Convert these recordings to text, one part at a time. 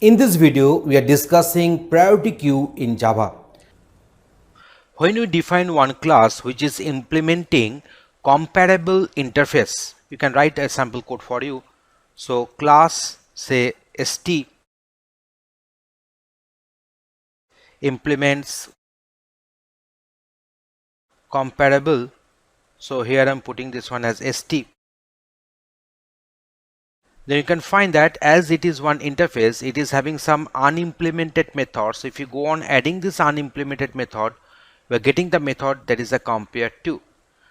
In this video, we are discussing priority queue in Java. When we define one class which is implementing comparable interface, you can write a sample code for you. So class say st implements comparable. So here I'm putting this one as st. Then you can find that as it is one interface, it is having some unimplemented methods. So if you go on adding this unimplemented method, we are getting the method that is a compare to.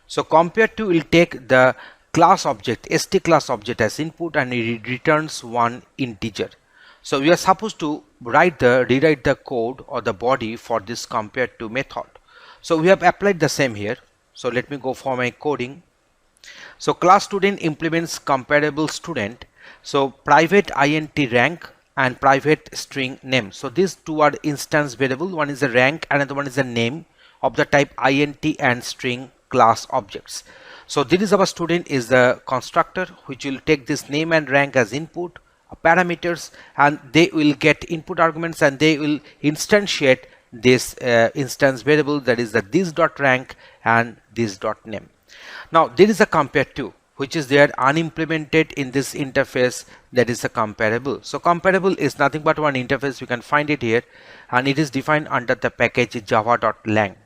So compare to will take the class object, st class object as input, and it returns one integer. So we are supposed to rewrite the code or the body for this compare to method. So we have applied the same here. So let me go for my coding. So class student implements comparable student. So private int rank and private string name. So these two are instance variable. One is a rank, another one is a name of the type int and string class objects. So this is our student is the constructor which will take this name and rank as input parameters, and they will get input arguments and they will instantiate this instance variable, that is the this dot rank and this dot name. Now there is a compare to which is there unimplemented in this interface, that is a comparable. So comparable is nothing but one interface. You can find it here, and it is defined under the package java.lang.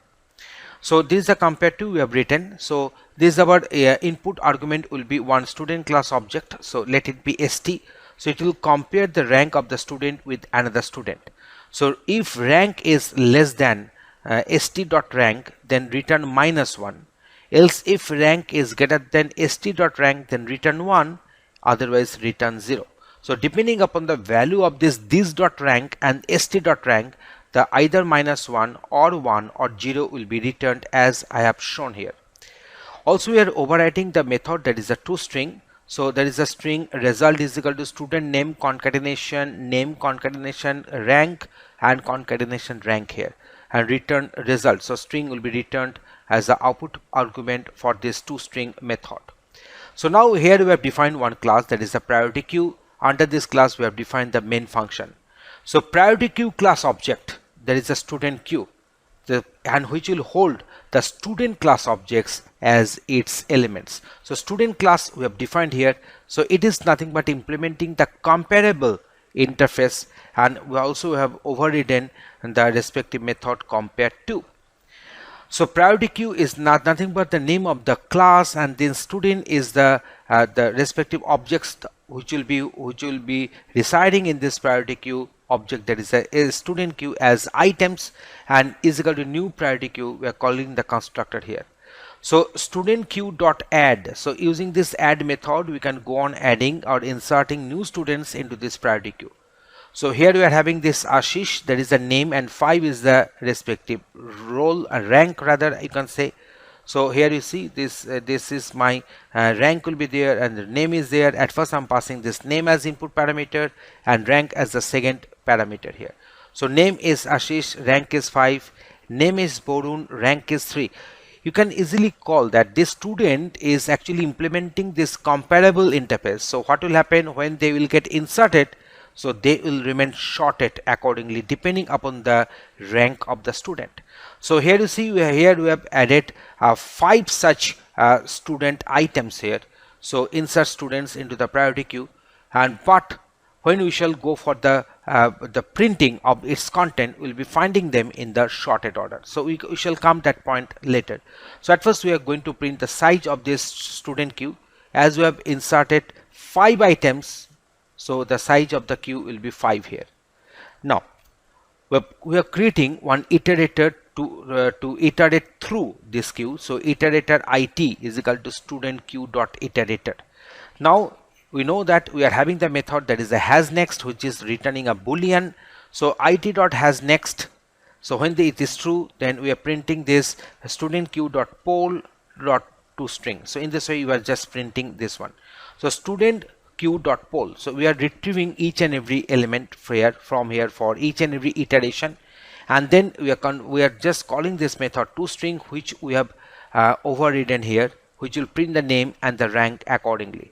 So this is a compare to we have written. So this is our input argument will be one student class object. So let it be st. So it will compare the rank of the student with another student. So if rank is less than st.rank, then return -1. Else if rank is greater than st.rank, then return 1, otherwise return 0. So depending upon the value of this dot rank and st.rank, the either -1 or 1 or 0 will be returned as I have shown here. Also we are overwriting the method that is a toString. So there is a string result is equal to student name concatenation rank and concatenation rank here, and return result. So string will be returned as the output argument for this toString method. So now here we have defined one class, that is a priority queue. Under this class we have defined the main function. So priority queue class object, there is a student queue, and which will hold the student class objects as its elements. So student class we have defined here. So it is nothing but implementing the comparable interface, and we also have overridden the respective method compare to. So priority queue is nothing but the name of the class, and then student is the respective objects which will be residing in this priority queue object, that is a student queue as items, and is equal to new priority queue. We are calling the constructor here. So student queue dot add. So using this add method, we can go on adding or inserting new students into this priority queue. So here we are having this Ashish, that is the name, and 5 is the respective role, rank rather you can say. So here you see this is my rank will be there, and the name is there. At first I'm passing this name as input parameter and rank as the second parameter here. So name is Ashish, rank is 5, name is Borun, rank is 3. You can easily call that this student is actually implementing this comparable interface. So what will happen when they will get inserted? So they will remain shorted accordingly depending upon the rank of the student. So here you see we have added 5 such student items here. So insert students into the priority queue, and but when we shall go for the printing of its content, we'll be finding them in the sorted order. So we shall come that point later. So at first we are going to print the size of this student queue. As we have inserted 5 items, so the size of the queue will be 5 here. Now we are creating one iterator to iterate through this queue. So iterator it is equal to student queue dot iterator. Now we know that we are having the method that is a has next, which is returning a boolean. So it dot has next. So when it is true, then we are printing this student queue dot poll dot toString. So in this way you are just printing this one. So student queue dot poll. So we are retrieving each and every element from here for each and every iteration, and then we are just calling this method toString, which we have overridden here, which will print the name and the rank accordingly.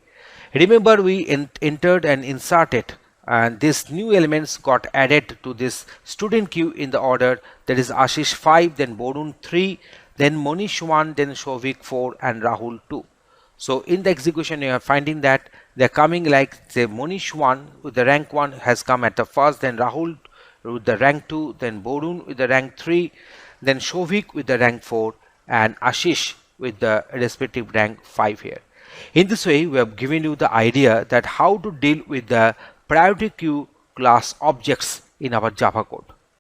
Remember we entered and inserted and these new elements got added to this student queue in the order, that is Ashish 5, then Borun 3, then Monish 1, then Shovik 4 and Rahul 2. So in the execution you are finding that they are coming like, say, Monish 1 with the rank 1 has come at the first, then Rahul with the rank 2, then Borun with the rank 3, then Shovik with the rank 4 and Ashish with the respective rank 5 here. In this way we have given you the idea that how to deal with the priority queue class objects in our Java code.